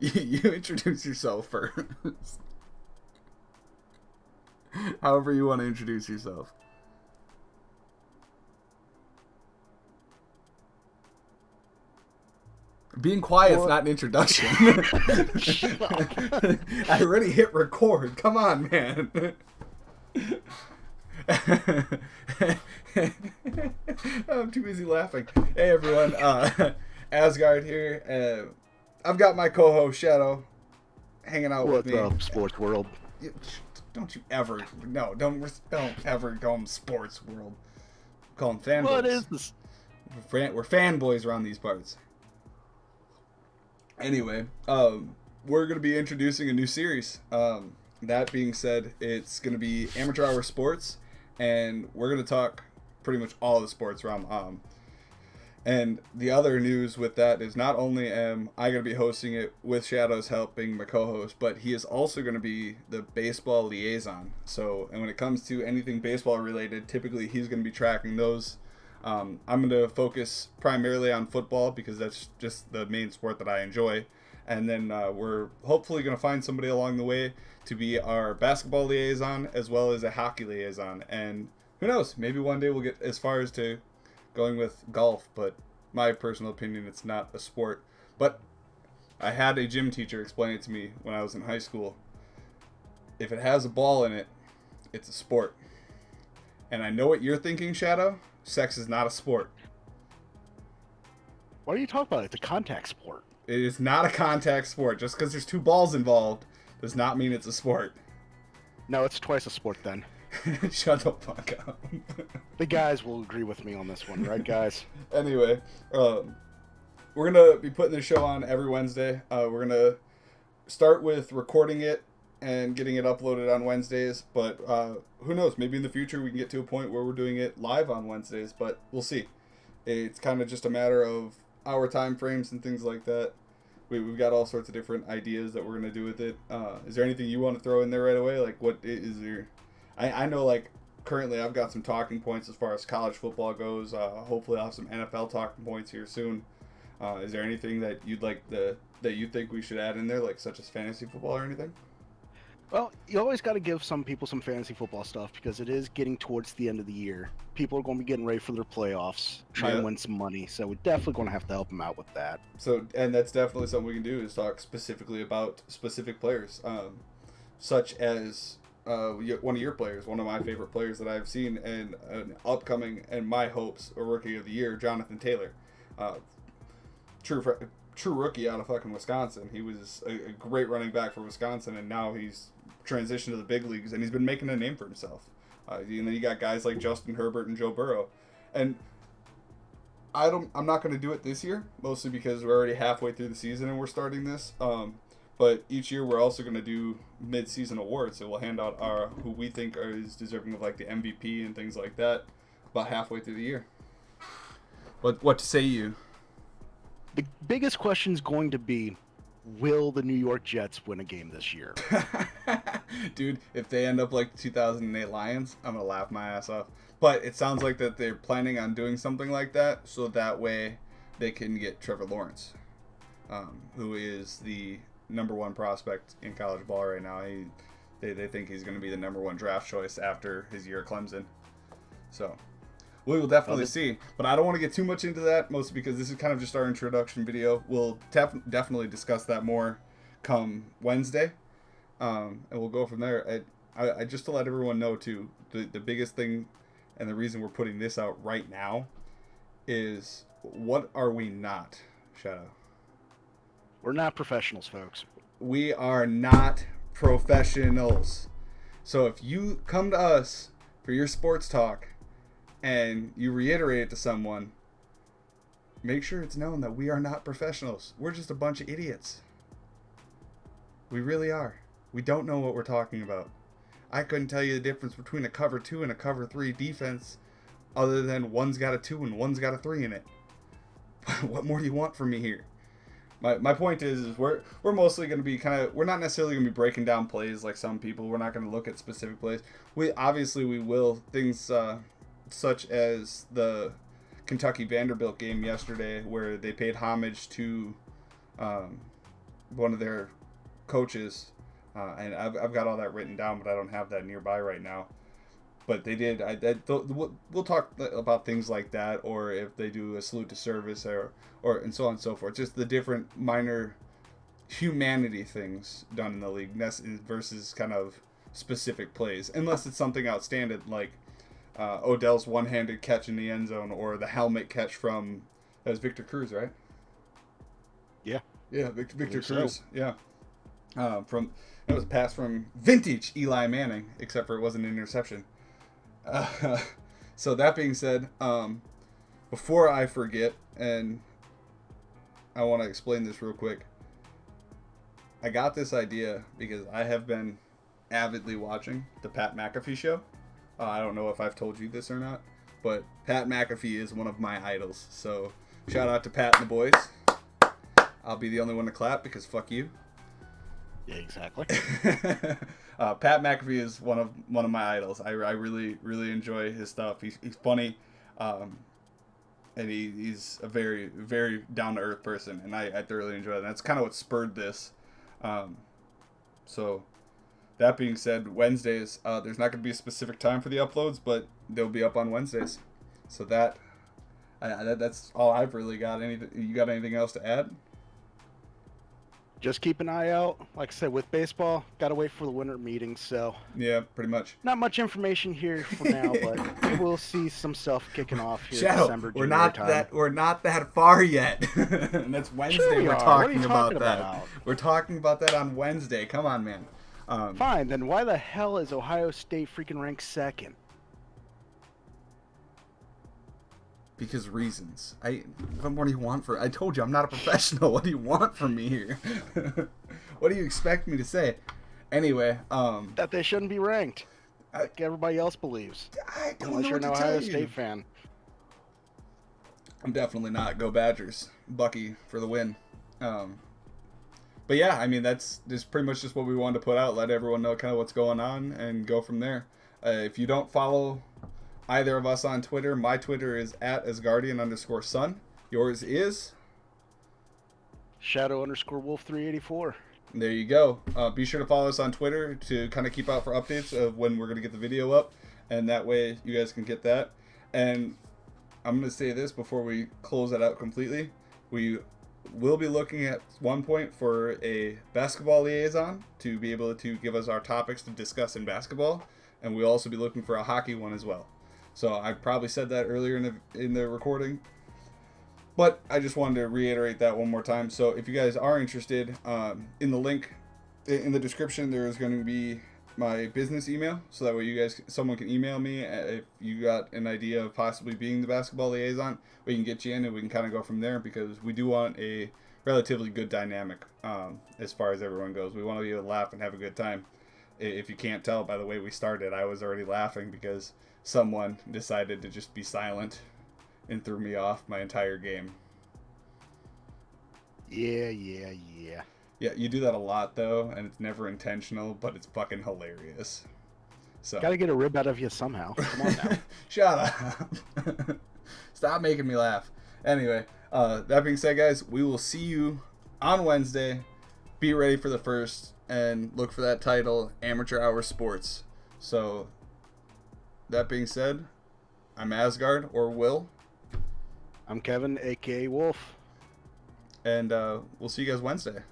You introduce yourself first. However you want to introduce yourself. Being quiet's not an introduction. I already hit record. Come on, man. I'm too busy laughing. Hey, everyone. Asgard here. I've got my co-host, Shadow, hanging out with me. What's up, sports world? Don't you ever... No, don't ever call them sports world. Call them fanboys. What is this? We're fanboys around these parts. Anyway, we're going to be introducing a new series. That being said, it's going to be Amateur Hour Sports, and we're going to talk pretty much all the sports around. And the other news with that is not only am I going to be hosting it with Shadows helping my co-host, but he is also going to be the baseball liaison. So, and when it comes to anything baseball related, typically he's going to be tracking those. I'm going to focus primarily on football because that's just the main sport that I enjoy. And then we're hopefully going to find somebody along the way to be our basketball liaison as well as a hockey liaison. And who knows, maybe one day we'll get as far as to going with golf, but my personal opinion, it's not a sport. But I had a gym teacher explain it to me when I was in high school. If it has a ball in it, it's a sport. And I know what you're thinking, Shadow. Sex is not a sport. What are you talking about? It's a contact sport. It is not a contact sport. Just because there's two balls involved does not mean it's a sport. No, it's twice a sport then. Shut the fuck up. The guys will agree with me on this one, right, guys? Anyway, we're going to be putting this show on every Wednesday. We're going to start with recording it and getting it uploaded on Wednesdays, but who knows, maybe in the future we can get to a point where we're doing it live on Wednesdays, but we'll see. It's kind of just a matter of our time frames and things like that. We've got all sorts of different ideas that we're going to do with it. Is there anything you want to throw in there right away? Like, what is there... I know, like, currently I've got some talking points as far as college football goes. Hopefully I'll have some NFL talking points here soon. Is there anything that you'd like that you think we should add in there, like such as fantasy football or anything? Well, you always got to give some people some fantasy football stuff because it is getting towards the end of the year. People are going to be getting ready for their playoffs, try and win some money. So we're definitely going to have to help them out with that. So, and that's definitely something we can do is talk specifically about specific players, such as one of your players, one of my favorite players that I've seen, and an upcoming and my hopes a rookie of the year, Jonathan Taylor, true rookie out of fucking Wisconsin. He was a great running back for Wisconsin, and now he's transitioned to the big leagues, and he's been making a name for himself. And then you got guys like Justin Herbert and Joe Burrow, and I'm not going to do it this year, mostly because we're already halfway through the season and we're starting this. But each year we're also going to do mid-season awards, so we'll hand out our who we think is deserving of like the MVP and things like that about halfway through the year. What to say you? The biggest question is going to be, will the New York Jets win a game this year? Dude, if they end up like the 2008 Lions, I'm going to laugh my ass off. But it sounds like that they're planning on doing something like that, so that way they can get Trevor Lawrence, who is the number one prospect in college ball right now. They think he's going to be the number one draft choice after his year at Clemson. So we will definitely see, but I don't want to get too much into that, mostly because this is kind of just our introduction video. We'll definitely discuss that more come Wednesday, and we'll go from there. I just to let everyone know too, the biggest thing and the reason we're putting this out right now is, what are we not, Shadow? We're not professionals, folks. We are not professionals. So if you come to us for your sports talk and you reiterate it to someone, make sure it's known that we are not professionals. We're just a bunch of idiots. We really are. We don't know what we're talking about. I couldn't tell you the difference between a cover 2 and a cover 3 defense other than one's got a 2 and one's got a 3 in it. What more do you want from me here? My point is we're mostly going to be we're not necessarily going to be breaking down plays like some people. We're not going to look at specific plays. We will. Things such as the Kentucky Vanderbilt game yesterday, where they paid homage to one of their coaches, and I've got all that written down, but I don't have that nearby right now. But they did. We'll talk about things like that, or if they do a salute to service, or and so on and so forth. Just the different minor humanity things done in the league versus kind of specific plays, unless it's something outstanding like Odell's one-handed catch in the end zone, or the helmet catch from that was Victor Cruz, right? Yeah, Victor Cruz. So. Yeah, from it was a pass from vintage Eli Manning, except for it wasn't an interception. So that being said, before I forget, and I want to explain this real quick, I got this idea because I have been avidly watching the Pat McAfee show. I don't know if I've told you this or not, but Pat McAfee is one of my idols. So shout out to Pat and the boys. I'll be the only one to clap because fuck you. Yeah, exactly. Pat McAfee is one of my idols. I really enjoy his stuff. He's funny, and he's a very very down to earth person, and I thoroughly enjoy it. And that's kind of what spurred this. So that being said, Wednesdays there's not going to be a specific time for the uploads, but they'll be up on Wednesdays. So that's all I've really got. You got anything else to add? Just keep an eye out. Like I said, with baseball, gotta wait for the winter meetings. So yeah, pretty much. Not much information here for now, but we'll see some stuff kicking off here. Shadow, December, we're not that far yet. And that's Wednesday. Sure we're talking about that. About? We're talking about that on Wednesday. Come on, man. Fine. Then why the hell is Ohio State freaking ranked second? Because reasons. What do you want I told you I'm not a professional. What do you want from me here? What do you expect me to say? Anyway, that they shouldn't be ranked, like everybody else believes. I don't unless know you're an what to Ohio tell you. State fan. I'm definitely not. Go Badgers. Bucky for the win. But yeah, I mean that's pretty much just what we wanted to put out. Let everyone know kind of what's going on and go from there. If you don't follow either of us on Twitter, my Twitter is @asgardian_son. Yours is Shadow_wolf384. There you go. Be sure to follow us on Twitter to kind of keep out for updates of when we're going to get the video up, and that way you guys can get that. And I'm going to say this before we close that out completely. We will be looking at one point for a basketball liaison to be able to give us our topics to discuss in basketball, and we'll also be looking for a hockey one as well. So I probably said that earlier in the recording, but I just wanted to reiterate that one more time. So if you guys are interested, in the link in the description there is going to be my business email, so that way someone can email me if you got an idea of possibly being the basketball liaison. We can get you in and we can kind of go from there, because we do want a relatively good dynamic as far as everyone goes. We want to be able to laugh and have a good time. If you can't tell by the way we started, I was already laughing because someone decided to just be silent and threw me off my entire game. Yeah. Yeah, you do that a lot though, and it's never intentional, but it's fucking hilarious. So gotta get a rib out of you somehow. Come on now. Shut up. Stop making me laugh. Anyway, that being said, guys, we will see you on Wednesday. Be ready for the first, and look for that title, Amateur Hour Sports. So that being said, I'm Asgard, or Will. I'm Kevin, aka Wolf. And we'll see you guys Wednesday.